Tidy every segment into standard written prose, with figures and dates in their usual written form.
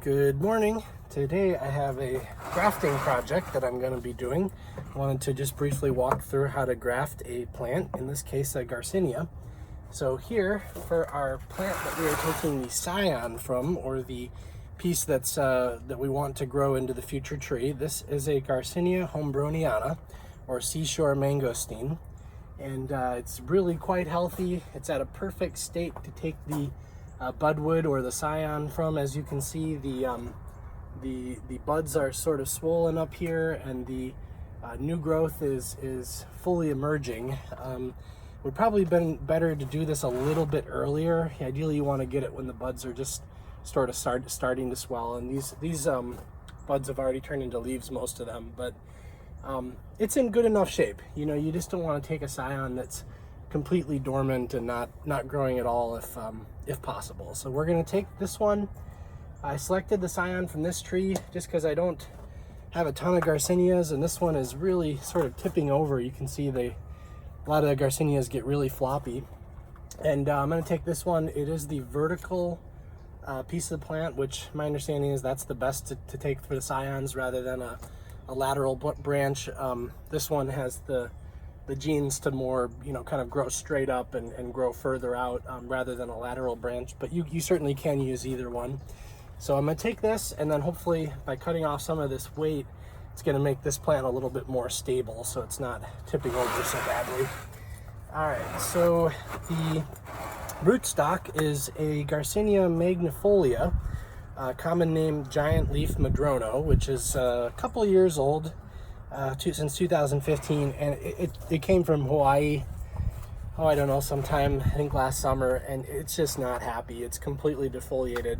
Good morning. Today I have a grafting project that I'm going to be doing. I wanted to just briefly walk through how to graft a plant, in this case a Garcinia. So here, for our plant that we are taking the scion from, or the piece that we want to grow into the future tree, this is a Garcinia hombroniana, or seashore mangosteen. And it's really quite healthy. It's at a perfect state to take the budwood or the scion from. As you can see, the buds are sort of swollen up here, and the new growth is fully emerging. Would probably been better to do this a little bit earlier. Ideally, you want to get it when the buds are just sort of starting to swell, and these buds have already turned into leaves, most of them, but it's in good enough shape. You know, you just don't want to take a scion that's completely dormant and not growing at all if possible. So we're going to take this one. I selected the scion from this tree just because I don't have a ton of Garcinias, and this one is really sort of tipping over. You can see a lot of the Garcinias get really floppy. And I'm going to take this one. It is the vertical piece of the plant, which my understanding is that's the best to take for the scions rather than a lateral branch. This one has the genes to more, you know, kind of grow straight up and grow further out rather than a lateral branch, but you certainly can use either one. So I'm going to take this, and then hopefully by cutting off some of this weight, it's going to make this plant a little bit more stable so it's not tipping over so badly. All right, so the rootstock is a Garcinia magnifolia, common name giant leaf madrono, which is a couple years old, since 2015, and it came from Hawaii. I don't know, sometime I think last summer, and it's just not happy. It's completely defoliated,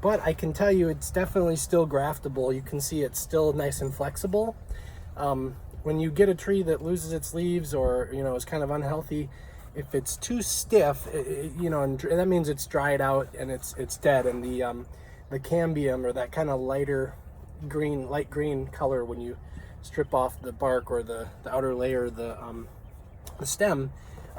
but I can tell you it's definitely still graftable. You can see it's still nice and flexible. When you get a tree that loses its leaves, or you know, is kind of unhealthy, if it's too stiff, you know, and that means it's dried out and it's dead, and the cambium, or that kind of light green color, when you strip off the bark or the outer layer, the stem,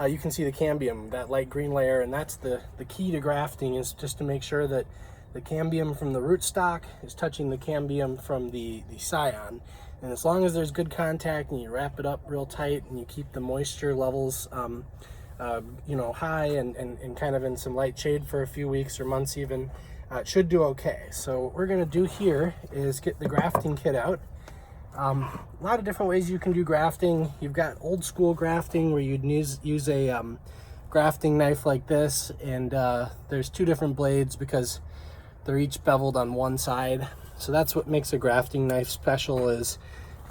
you can see the cambium, that light green layer, and that's the key to grafting, is just to make sure that the cambium from the rootstock is touching the cambium from the scion. And as long as there's good contact and you wrap it up real tight and you keep the moisture levels you know, high and kind of in some light shade for a few weeks or months even, it should do okay. So what we're going to do here is get the grafting kit out. A lot of different ways you can do grafting. You've got old school grafting where you'd use a grafting knife like this, and there's two different blades because they're each beveled on one side. So that's what makes a grafting knife special. Is,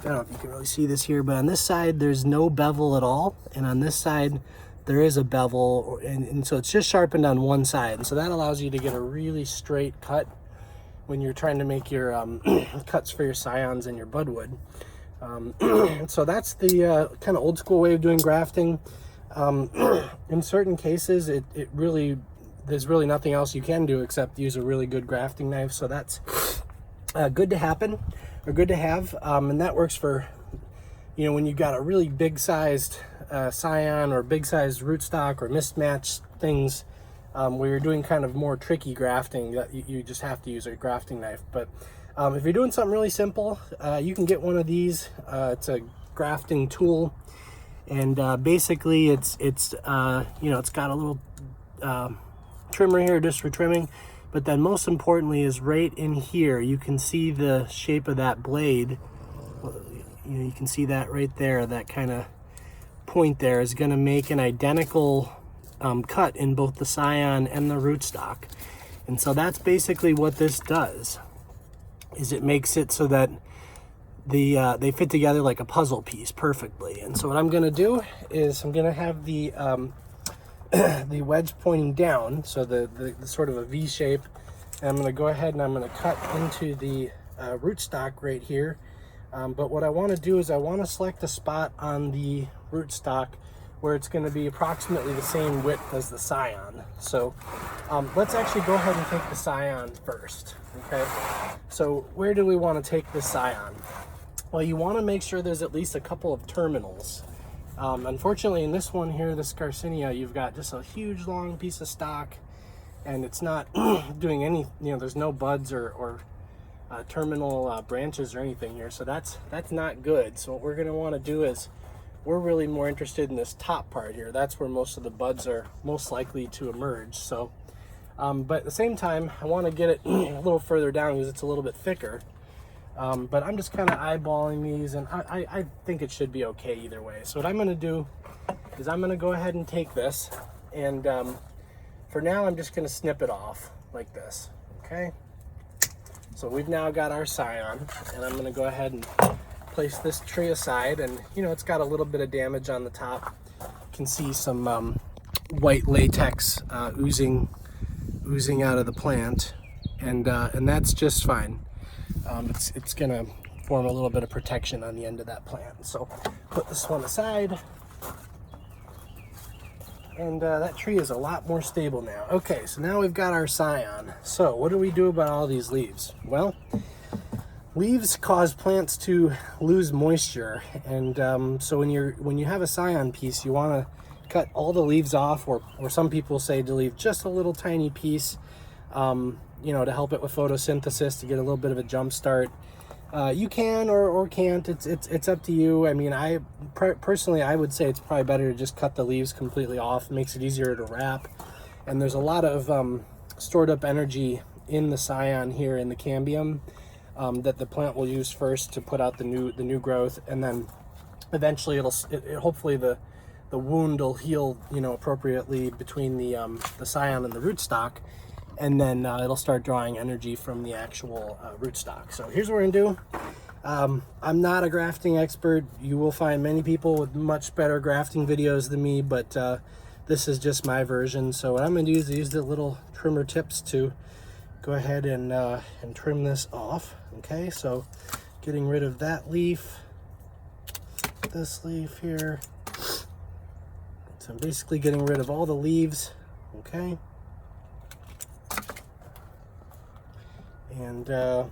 I don't know if you can really see this here, but on this side there's no bevel at all, and on this side there is a bevel, and so it's just sharpened on one side, and so that allows you to get a really straight cut when you're trying to make your cuts for your scions and your budwood. So that's the kind of old school way of doing grafting. In certain cases, there's really nothing else you can do except use a really good grafting knife. So that's good to happen, or good to have, and that works for, you know, when you've got a really big sized scion or big sized rootstock or mismatched things, where you're doing kind of more tricky grafting, that you just have to use a grafting knife. But if you're doing something really simple, you can get one of these. It's a grafting tool, and basically it's you know, it's got a little trimmer here just for trimming, but then most importantly is right in here you can see the shape of that blade. You know, you can see that right there, that kind of point there is going to make an identical cut in both the scion and the rootstock. And so that's basically what this does, is it makes it so that they fit together like a puzzle piece perfectly. And so what I'm going to do is I'm going to have the the wedge pointing down, so the sort of a V shape, and I'm going to go ahead and I'm going to cut into the rootstock right here. But what I want to do is I want to select a spot on the rootstock where it's going to be approximately the same width as the scion. So let's actually go ahead and take the scion first. Okay, so where do we want to take the scion? Well, you want to make sure there's at least a couple of terminals. Unfortunately, in this one here, this Garcinia, you've got just a huge long piece of stock, and it's not doing any, there's no buds or terminal branches or anything here, so that's not good. So what we're going to want to do is, we're really more interested in this top part here. That's where most of the buds are most likely to emerge. So but at the same time, I want to get it a little further down because it's a little bit thicker. But I'm just kind of eyeballing these, and I think it should be okay either way. So what I'm going to do is I'm going to go ahead and take this, and for now I'm just going to snip it off like this. Okay, so we've now got our scion, and I'm going to go ahead and place this tree aside. And it's got a little bit of damage on the top. You can see some white latex oozing out of the plant, and that's just fine. It's gonna form a little bit of protection on the end of that plant. So put this one aside, and that tree is a lot more stable now. Okay, so now we've got our scion. So what do we do about all these leaves? Well, leaves cause plants to lose moisture, and so when you have a scion piece, you want to cut all the leaves off, or some people say to leave just a little tiny piece, to help it with photosynthesis, to get a little bit of a jump start. You can or can't. It's up to you. I mean, personally I would say it's probably better to just cut the leaves completely off. It makes it easier to wrap, and there's a lot of stored up energy in the scion here in the cambium that the plant will use first to put out the new growth, and then eventually hopefully the wound will heal appropriately between the scion and the rootstock, and then it'll start drawing energy from the actual rootstock. So here's what we're gonna do. I'm not a grafting expert. You will find many people with much better grafting videos than me, but this is just my version. So what I'm gonna do is use the little trimmer tips to go ahead and trim this off. Okay, so getting rid of that leaf, this leaf here. So I'm basically getting rid of all the leaves. Okay, and then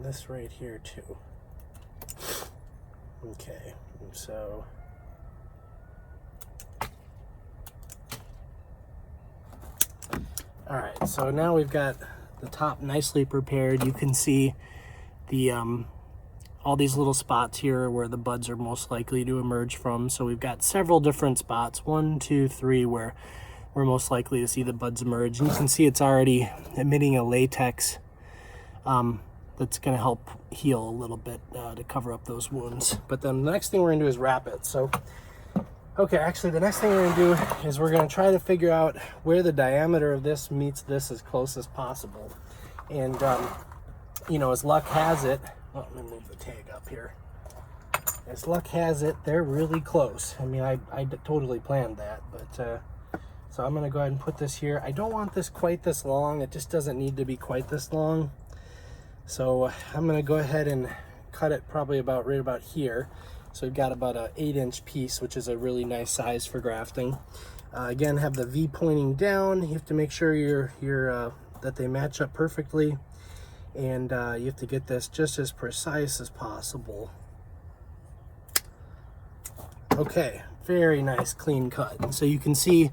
this right here too. Okay, and so all right, so now we've got the top nicely prepared. You can see the all these little spots here where the buds are most likely to emerge from. So we've got several different spots, 1, 2, 3, where we're most likely to see the buds emerge. And you can see it's already emitting a latex that's going to help heal a little bit to cover up those wounds. But then the next thing we're going to do is wrap it. So, okay, actually the next thing we're going to do is we're going to try to figure out where the diameter of this meets this as close as possible. And, as luck has it, well, let me move the tag up here. As luck has it, they're really close. I mean, I totally planned that, but so I'm going to go ahead and put this here. I don't want this quite this long. It just doesn't need to be quite this long. So I'm going to go ahead and cut it probably right about here. So we've got about an 8-inch piece, which is a really nice size for grafting. Again, have the V pointing down. You have to make sure that they match up perfectly. And you have to get this just as precise as possible. Okay, very nice clean cut. And so you can see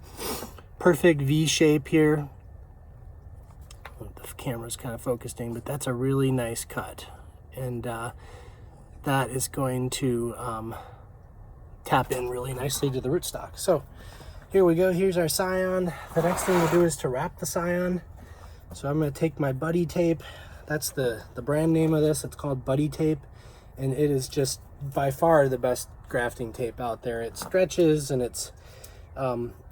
perfect V shape here. The camera's kind of focusing, but that's a really nice cut. And that is going to tap in really nicely to the rootstock. So here we go, here's our scion. The next thing we'll do is to wrap the scion. So I'm gonna take my buddy tape. That's the brand name of this. It's called Buddy Tape, and it is just by far the best grafting tape out there. It stretches, and it's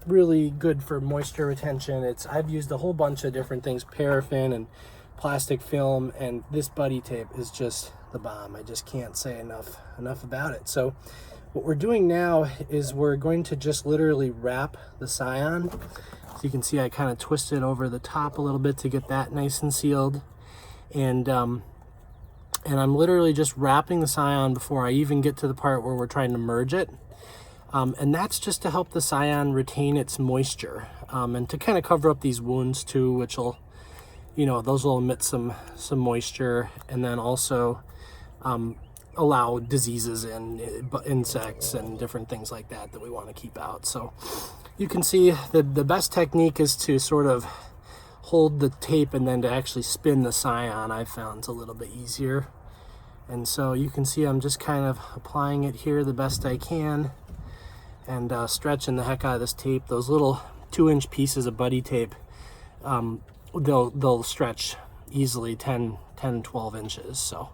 really good for moisture retention. I've used a whole bunch of different things, paraffin and plastic film, and this Buddy Tape is just the bomb. I just can't say enough about it. So what we're doing now is we're going to just literally wrap the scion. So you can see I kind of twisted over the top a little bit to get that nice and sealed. And I'm literally just wrapping the scion before I even get to the part where we're trying to merge it. And that's just to help the scion retain its moisture, and to kind of cover up these wounds too, which will, those will emit some moisture. And then also, allow diseases and insects and different things like that that we want to keep out. So you can see the best technique is to sort of hold the tape and then to actually spin the scion. I found it's a little bit easier. And so you can see I'm just kind of applying it here the best I can and stretching the heck out of this tape. Those little 2-inch pieces of buddy tape, they'll stretch easily 10, 12 inches. So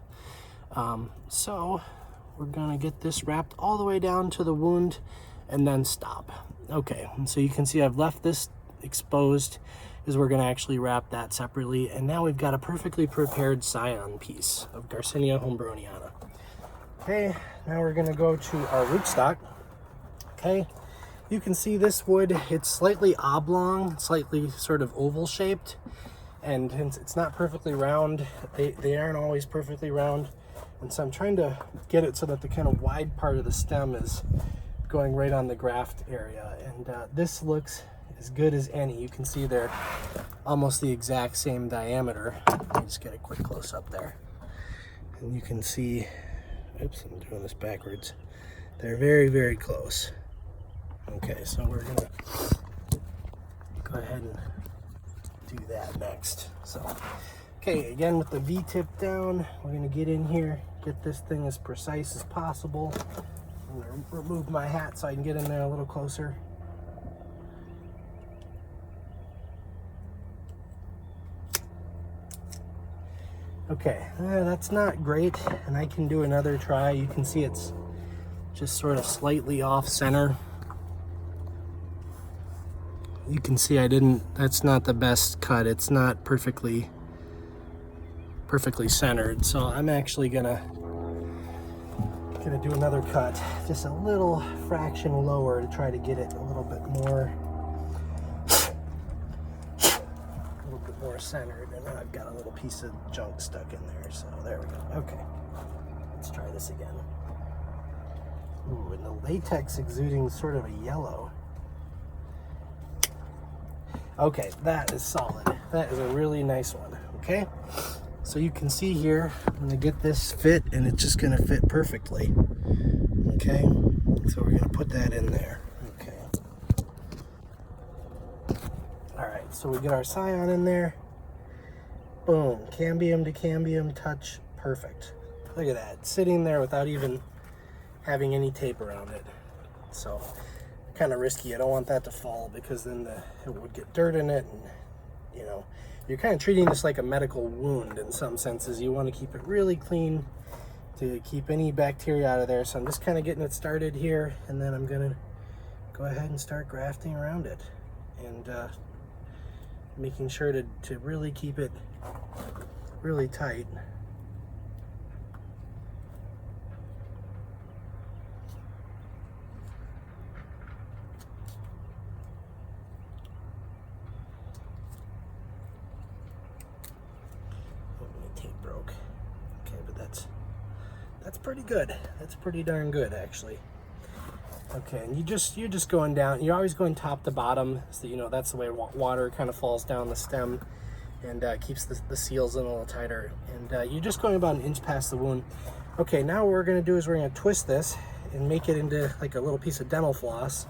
we're gonna get this wrapped all the way down to the wound and then stop. Okay, and so you can see I've left this exposed, is we're gonna actually wrap that separately, and now we've got a perfectly prepared scion piece of Garcinia hombroniana. Okay, now we're gonna go to our rootstock. Okay, you can see this wood, it's slightly oblong, slightly sort of oval shaped, and it's not perfectly round. They aren't always perfectly round, and so I'm trying to get it so that the kind of wide part of the stem is going right on the graft area, and this looks as good as any. You can see they're almost the exact same diameter. Let me just get a quick close up there, and you can see, oops, I'm doing this backwards. They're very, very close. Okay, so we're gonna go ahead and do that next. So, okay, again with the V-tip down, we're gonna get in here, get this thing as precise as possible. I'm gonna remove my hat so I can get in there a little closer. Okay, that's not great, and I can do another try. You can see it's just sort of slightly off center. You can see that's not the best cut. It's not perfectly centered. So I'm actually gonna do another cut, just a little fraction lower to try to get it a little bit more centered, and then I've got a little piece of junk stuck in there, so there we go. Okay, let's try this again. Ooh, and the latex exuding sort of a yellow. Okay, that is solid. That is a really nice one. Okay, so you can see here, I'm gonna get this fit, and it's just gonna fit perfectly. Okay, so we're gonna put that in there. Okay. All right, so we get our scion in there. Boom, cambium to cambium touch, perfect. Look at that, sitting there without even having any tape around it. So, kind of risky. I don't want that to fall, because then it would get dirt in it, and you know, you're kind of treating this like a medical wound in some senses. You want to keep it really clean to keep any bacteria out of there. So I'm just kind of getting it started here, and then I'm gonna go ahead and start grafting around it, and making sure to really keep it really tight. Oh, my tape broke. Okay, but that's pretty good. That's pretty darn good, actually. Okay, and you're just going down. You're always going top to bottom, so you know that's the way water kind of falls down the stem and keeps the seals in a little tighter. And you're just going about an inch past the wound. Okay, now what we're going to do is we're going to twist this and make it into like a little piece of dental floss,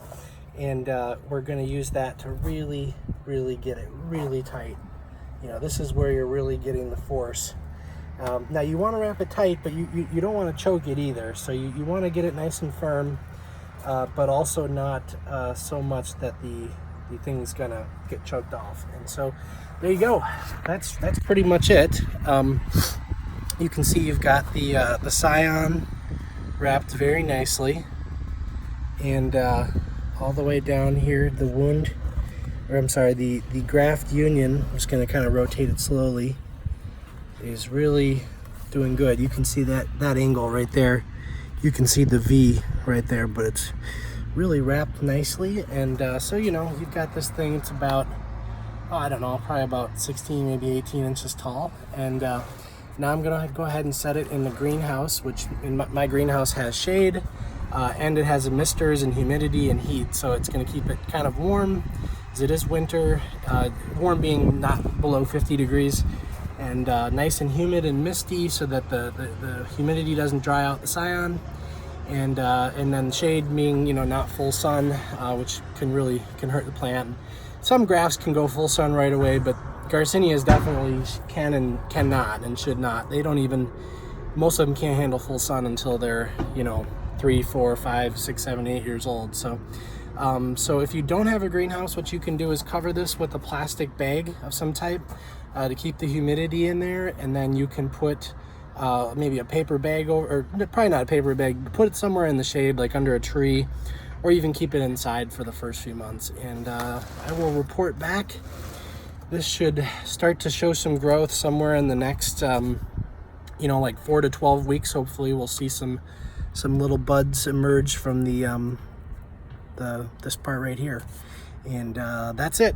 and we're going to use that to really get it really tight. You know, this is where you're really getting the force. Now you want to wrap it tight, but you don't want to choke it either. So you want to get it nice and firm. But also not so much that the thing's gonna get choked off. And so there you go. That's pretty much it. You can see you've got the scion wrapped very nicely, and all the way down here the wound, or I'm sorry, the graft union, I'm just gonna kind of rotate it slowly, is really doing good. You can see that angle right there. You can see the V right there, but it's really wrapped nicely. And so, you know, you've got this thing, it's about, I don't know, probably about 16, maybe 18 inches tall. And now I'm gonna go ahead and set it in the greenhouse, which in my greenhouse has shade, and it has misters and humidity and heat. So it's gonna keep it kind of warm, as it is winter, warm being not below 50 degrees. and nice and humid and misty so that the humidity doesn't dry out the scion. And then shade meaning, you know, not full sun, which can hurt the plant. Some grafts can go full sun right away, but Garcinias definitely can and cannot and should not. They don't even, most of them can't handle full sun until they're, you know, 3, 4, 5, 6, 7, 8 years old. So if you don't have a greenhouse, what you can do is cover this with a plastic bag of some type to keep the humidity in there, and then you can put maybe a paper bag over, or probably not a paper bag, but put it somewhere in the shade, like under a tree, or even keep it inside for the first few months. And I will report back. This should start to show some growth somewhere in the next, you know, like 4 to 12 weeks. Hopefully we'll see some little buds emerge from this part right here. And that's it.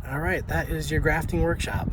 All right, that is your grafting workshop.